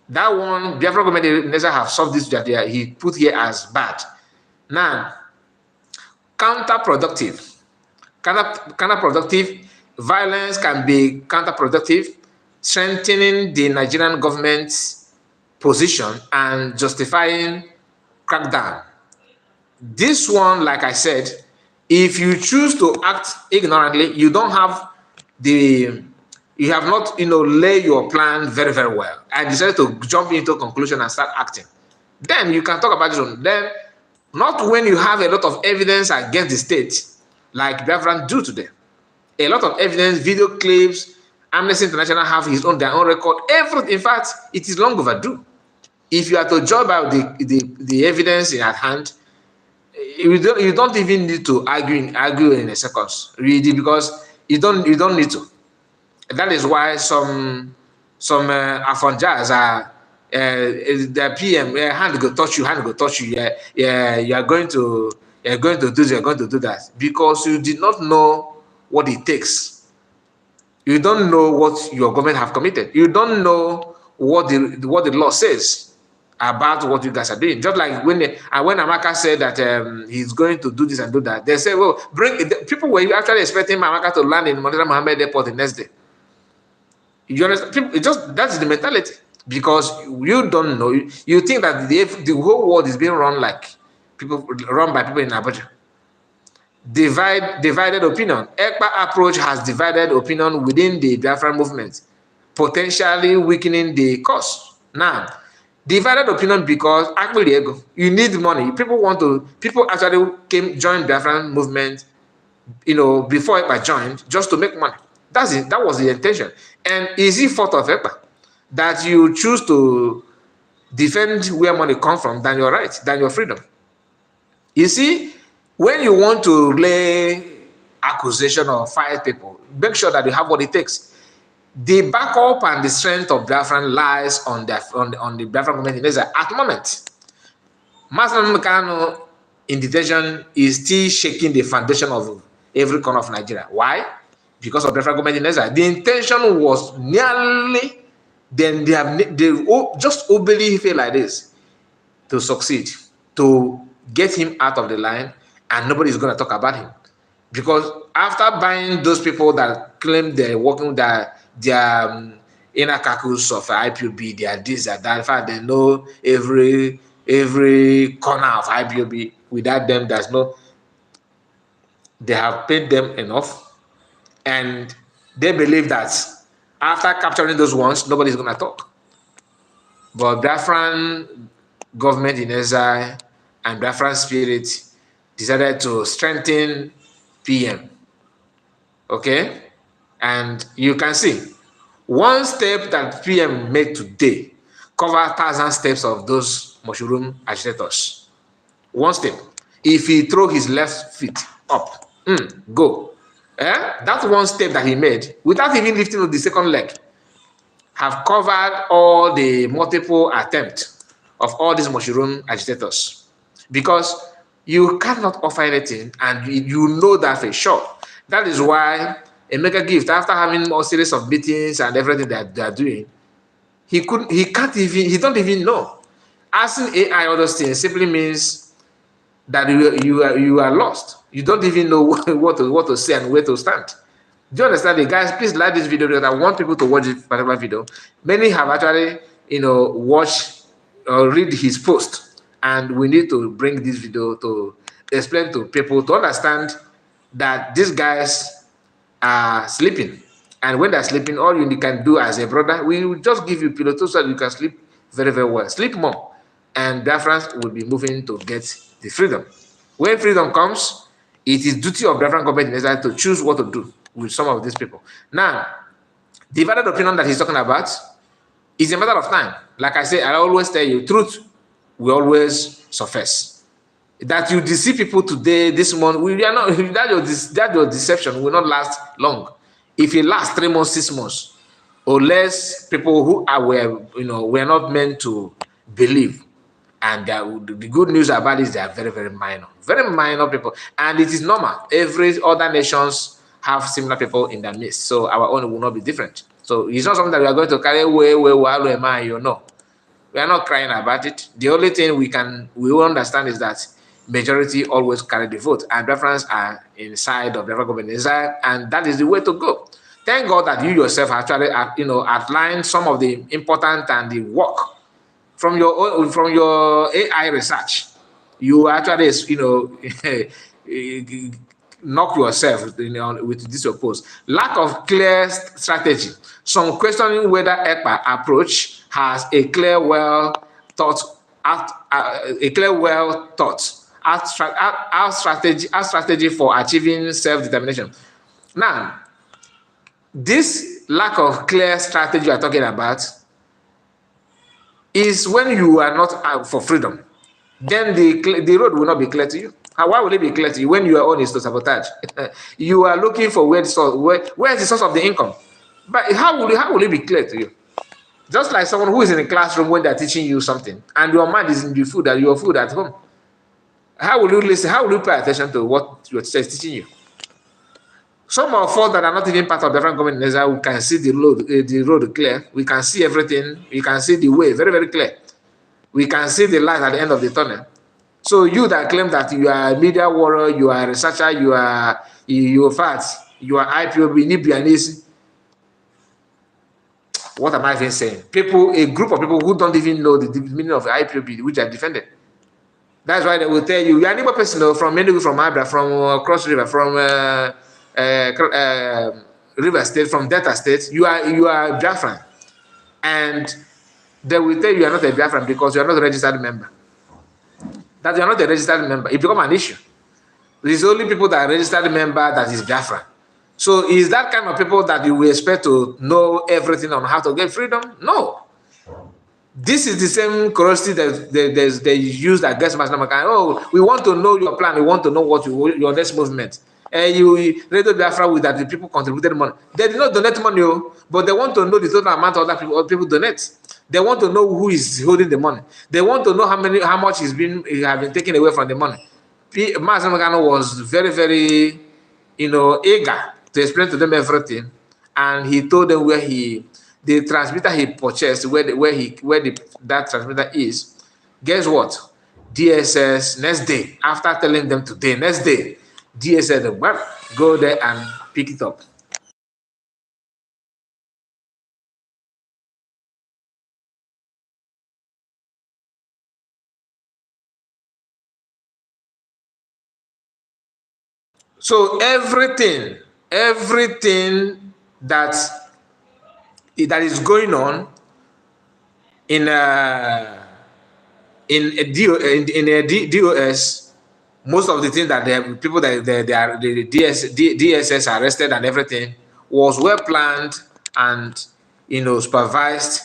That one, Biafran government in Israel have solved this that he put here as bad. Now, counterproductive. counterproductive. Violence can be counterproductive, strengthening the Nigerian government's position and justifying crackdown. This one, like I said, if you choose to act ignorantly, you don't have the, you have not, lay your plan very, very well, and decided to jump into conclusion and start acting. Then you can talk about this one. Then, not when you have a lot of evidence against the state, like Biafran do today. A lot of evidence, video clips, Amnesty International have their own record. Everything, in fact, it is long overdue. If you are to judge by the evidence at hand, you don't even need to argue in a circus, really, because you don't need to. That is why some Afonjas are the PM hand go touch you, yeah, you are going to do this, you're going to do that, because you did not know what it takes. You don't know what your government have committed. You don't know what the law says about what you guys are doing. Just like when Amaka said that he's going to do this and do that, they say, well, people were actually expecting Amaka to land in Murtala Mohammed Airport the next day. You understand? That's the mentality, because you don't know. You think that the whole world is being run by people in Abuja. Divided opinion. ECPA approach has divided opinion within the Biafran movement, potentially weakening the cause. Now, divided opinion because actually you need money. People actually joined Biafran movement, before ECPA joined, just to make money. That was the intention. And is it fault of ECPA that you choose to defend where money comes from than your right, than your freedom? You see, when you want to lay accusation or fight people, make sure that you have what it takes. The backup and the strength of Biafran lies on the Biafran government at the moment. Master Mekano in detention is still shaking the foundation of every corner of Nigeria. Why? Because of Biafran government in Ezra. The intention was nearly, then they just obeyed him like this to succeed, to get him out of the line, and nobody is going to talk about him. Because after buying those people that claim they're working their inner caucus of IPOB, they are this, that, in fact, they know every corner of IPOB. Without them, they have paid them enough, and they believe that after capturing those ones, nobody's going to talk. But Biafran government in exile and Biafran spirit decided to strengthen PM. Okay? And you can see, one step that PM made today cover 1,000 steps of those mushroom agitators. One step. If he throw his left feet up, go. That's one step that he made, without even lifting the second leg, have covered all the multiple attempts of all these mushroom agitators. Because you cannot offer anything, and you know that for sure. That is why a mega gift, after having a series of meetings and everything that they are doing, he don't even know. Asking AI all those things simply means that you are lost. You don't even know what to say and where to stand. Do you understand it? Guys, please like this video, because I want people to watch this particular video. Many have actually, watched or read his post, and we need to bring this video to explain to people to understand that these guys are sleeping. And when they're sleeping, all you can do as a brother, we will just give you pillow so that you can sleep very, very well. Sleep more. And Biafrans will be moving to get the freedom. When freedom comes, it is duty of Biafran government to choose what to do with some of these people. Now, divided opinion that he's talking about is a matter of time. Like I say, I always tell you, truth will always surface. That you deceive people today, this month, that your deception will not last long. If it lasts 3 months, 6 months, or less, people who are were not meant to believe. And the good news about it is they are very, very minor people, and it is normal. Every other nations have similar people in their midst, so our own will not be different. So it's not something that we are going to carry away. No, we are not crying about it. The only thing we will understand is that majority always carry the vote, and Biafrans are inside of the government, and that is the way to go. Thank God that you yourself actually, outlined some of the important and the work from your AI research. You actually, knock yourself, with this opposed lack of clear strategy. Some questioning whether ECPA approach has a clear, well thought out, strategy for achieving self-determination. Now, this lack of clear strategy you are talking about is when you are not out for freedom. Then the road will not be clear to you. Why will it be clear to you when your own is to sabotage? You are looking for where is the source of the income. But how will it be clear to you? Just like someone who is in a classroom when they're teaching you something and your mind is in your food at home. How will you listen? How will you pay attention to what your teacher is teaching you? Some of us that are not even part of the Biafran government, we can see the road clear. We can see everything. We can see the way very, very clear. We can see the light at the end of the tunnel. So you that claim that you are a media warrior, you are a researcher, you are fat, you are IPOB, Nibianese. What am I even saying? A group of people who don't even know the meaning of IPOB, which are defended. That's why they will tell you, you are a neighbor person from Enugu, from Abra, from Cross River, from River State, from Delta State. You are Biafran, and they will tell you are not a Biafran because you are not a registered member. That you are not a registered member, it becomes an issue. There's only people that are registered member that is Biafran. So is that kind of people that you will expect to know everything on how to get freedom? No. This is the same curiosity that they use against Master Makan. Oh, we want to know your plan. We want to know what your next movement. And you Radio Biafra with that the people contributed money. They did not donate money, but they want to know the total amount of that people donate. They want to know who is holding the money. They want to know how much has been taken away from the money. Master Makan was very, very, eager to explain to them everything, and he told them where the transmitter he purchased, that transmitter is. Guess what? DSS next day, after telling them today, next day, DSS go there and pick it up. So everything that is going on in a DOS, most of the things that the people that the DSS arrested and everything was well planned and supervised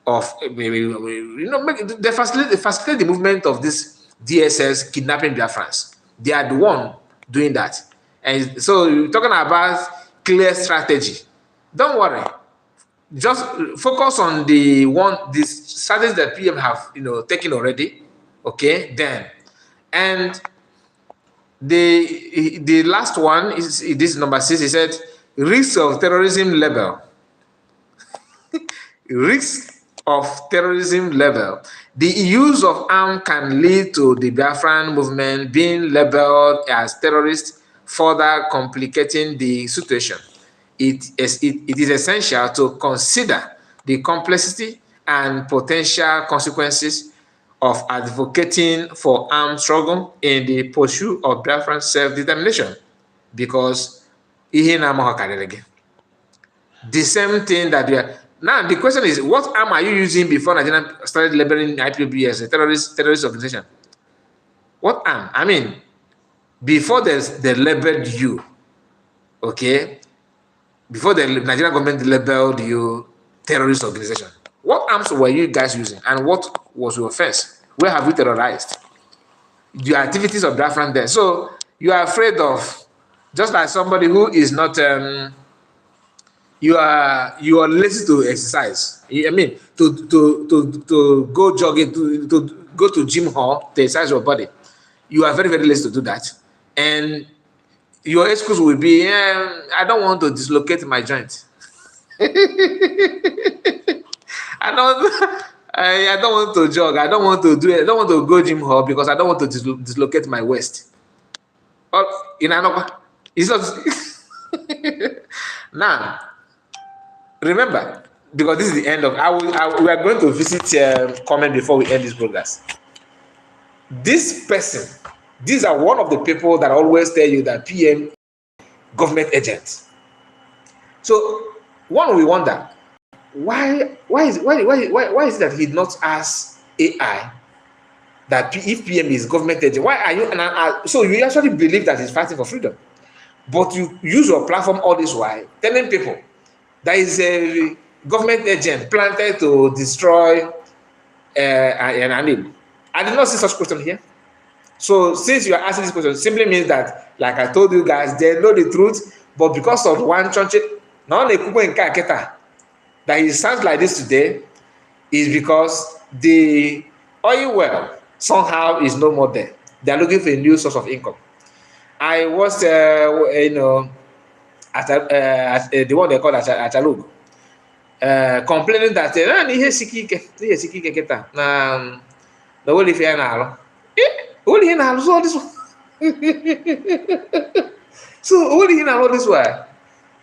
of they facilitate the movement of this DSS kidnapping Biafrans. They are the one doing that. And so you're talking about clear strategy. Don't worry. Just focus on the strategies that PM have taken already. Okay, then. And the last one is this number 6. He said risk of terrorism level. Risk of terrorism level. The use of arms can lead to the Biafran movement being labeled as terrorist, further complicating the situation. It is essential to consider the complexity and potential consequences of advocating for armed struggle in the pursuit of Biafran self-determination, because the same thing that we are. Now, the question is, what arm are you using before Nigeria started labeling IPOB as a terrorist organization? What arm? I mean, before they labeled you, okay, before the Nigerian government labeled you terrorist organization, what arms were you guys using, and what was your offense? Where have you terrorized? The activities of Biafran there. So you are afraid of, just like somebody who is not. You are lazy to exercise. I mean, to go jogging, to go to gym hall to exercise your body. You are very, very lazy to do that, and your excuse will be, I don't want to dislocate my joint. I don't want to jog. I don't want to do it. I don't want to go gym hall because I don't want to dislocate my waist. Oh, in Anokwa. It's not. Now, remember, because this is the end of. We are going to visit comment before we end this broadcast. This person, these are one of the people that always tell you that PM government agents. So one we wonder why is it that he not ask AI that if PM is government agent, why are you so you actually believe that he's fighting for freedom, but you use your platform all this while telling people that is a government agent planted to destroy an animal. I did not see such question here. So since you are asking this question, simply means that, like I told you guys, they know the truth, but because of one church, that he sounds like this today is because the oil well somehow is no more there. They are looking for a new source of income. I was, at the one they call Achalug, complaining that the only fair now. Only in all this one. So only in all this way.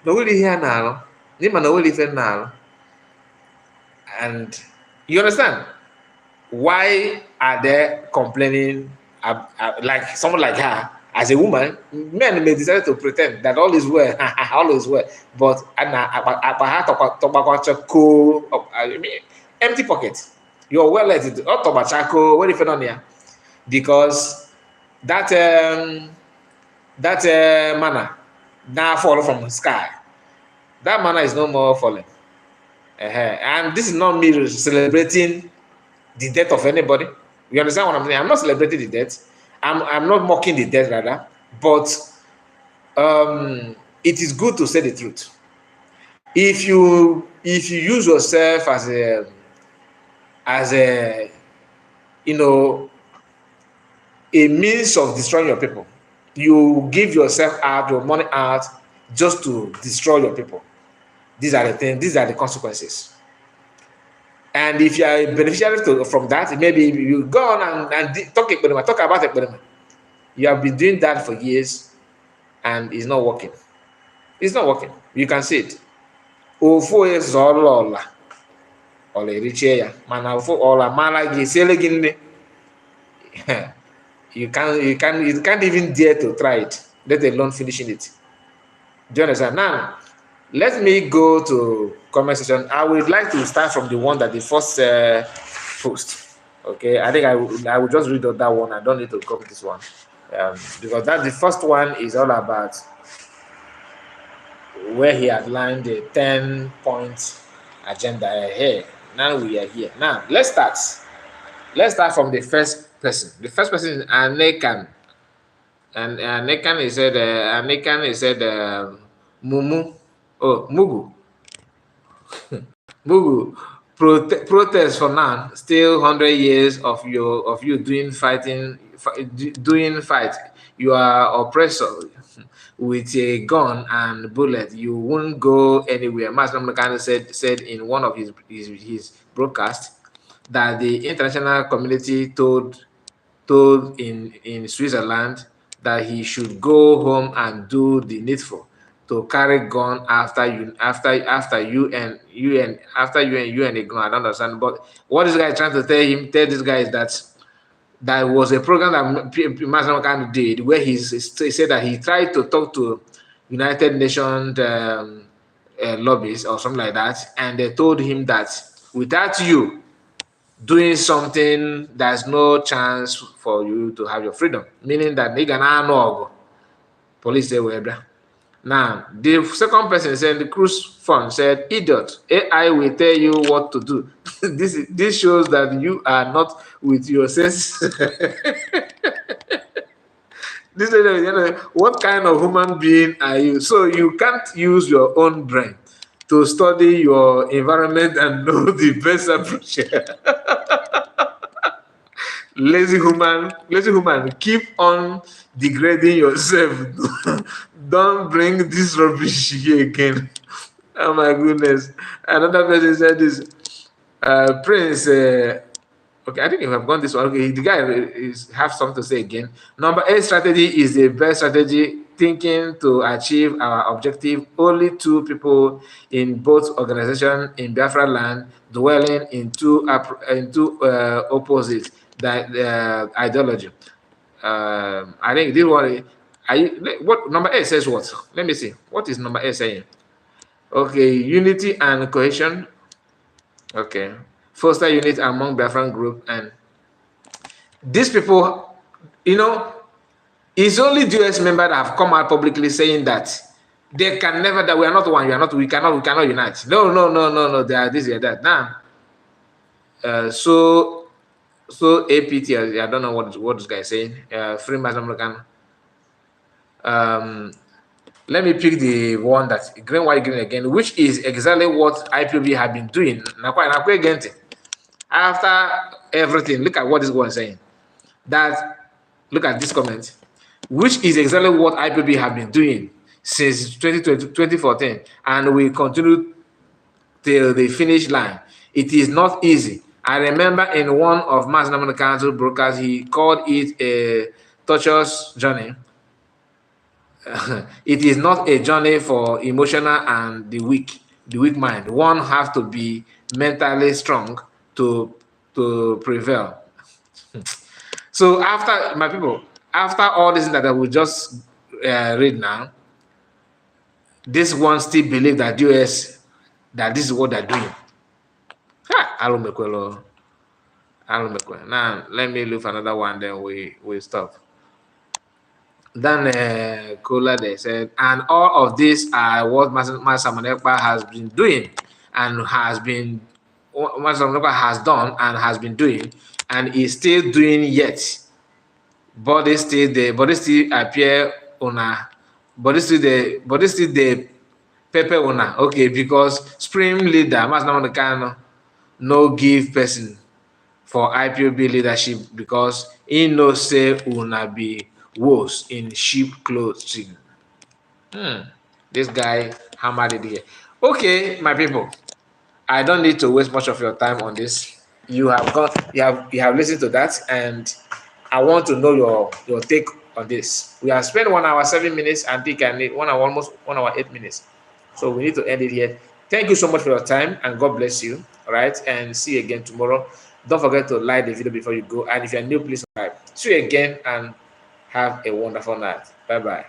The only here now. Nima no only fair now. And you understand why are they complaining like someone like her as a woman? Men may decide to pretend that all is well, all is well, but empty pocket. You're well let it. What if on here? Because that manna now fall from the sky. That manna is no more falling. And this is not me celebrating the death of anybody. You understand what I'm saying? I'm not celebrating the death. I'm not mocking the death rather, but it is good to say the truth. If you use yourself as a a means of destroying your people, you give yourself out, your money out, just to destroy your people. These are the things. These are the consequences. And if you are a beneficiary from that, maybe you go on and talk about it. You have been doing that for years, and it's not working. It's not working. You can see it. You can't even dare to try it, let alone finishing it. Do you understand? Now, let me go to comment section. I would like to start from the one that the first post. Okay, I think I will just read out that one. I don't need to copy this one because that the first one is all about where he outlined the 10-point agenda here. Now we are here. Now let's start. Let's start from the first person. The first person is Anekan. And Anekan is said Mumu. Oh, Mugu. Mugu. Protest for now. Still 100 years of you doing fight. You are oppressor with a gun and bullet. You won't go anywhere. Master Mekano said in one of his broadcasts that the international community told in Switzerland that he should go home and do the needful to carry gun after UN ignore. I don't understand. But what this guy is trying to tell this guy is that there was a program that Master Mekano did where he said that he tried to talk to United Nations lobbies or something like that, and they told him that without you doing something, there's no chance for you to have your freedom. Meaning that police say webra. Now, the second person said, the cruise fund said, idiot, AI will tell you what to do. This shows that you are not with your senses. This is, what kind of human being are you? So you can't use your own brain to study your environment and know the best approach. Lazy human, keep on degrading yourself. Don't bring this rubbish here again. Oh my goodness. Another person said this. Prince, okay, I think you have gone this one. Okay, the guy is have something to say again. Number 8 strategy is the best strategy. Thinking to achieve our objective. Only two people in both organizations in Biafra land dwelling in two opposites that ideology. I think this one. What number 8 says? What? Let me see. What is number 8 saying? Okay, unity and cohesion. Okay. Foster unit among Biafran group, and these people, it's only US members that have come out publicly saying that they can never, that we are not one, we cannot unite. No, no, no, no, no, they are this, they are that. Now, so APT, I don't know what this guy is saying. Free Mass American. Let me pick the one that's green, white, green again, which is exactly what IPOB have been doing. After everything, look at what this one is saying. Look at this comment, which is exactly what IPOB have been doing since 2014, and we continue till the finish line. It is not easy. I remember in one of Mass National Council broadcasts, he called it a torturous journey. It is not a journey for emotional and the weak mind. One has to be mentally strong to prevail. So after, my people, after all this that I will just read now, this one still believe that US, that this is what they're doing. Now let me look for another one, then we stop. Then Kola, they said, and all of this are what Master Manekpa has been doing and has been, Master Manekpa has done and has been doing and is still doing yet. Body still appear una, body still the pepper una. Okay, because Supreme Leader Master Manekpa no give person for IPOB leadership because he no say una be wolves in sheep clothing. This guy hammered it here. Okay, my people, I don't need to waste much of your time on this. You have listened to that, and I want to know your take on this. We have spent 1 hour 7 minutes, and think I need 1 hour, almost 1 hour 8 minutes. So we need to end it here. Thank you so much for your time, and God bless you. All right, and see you again tomorrow. Don't forget to like the video before you go, and if you're new, please subscribe. See you again, and have a wonderful night. Bye bye.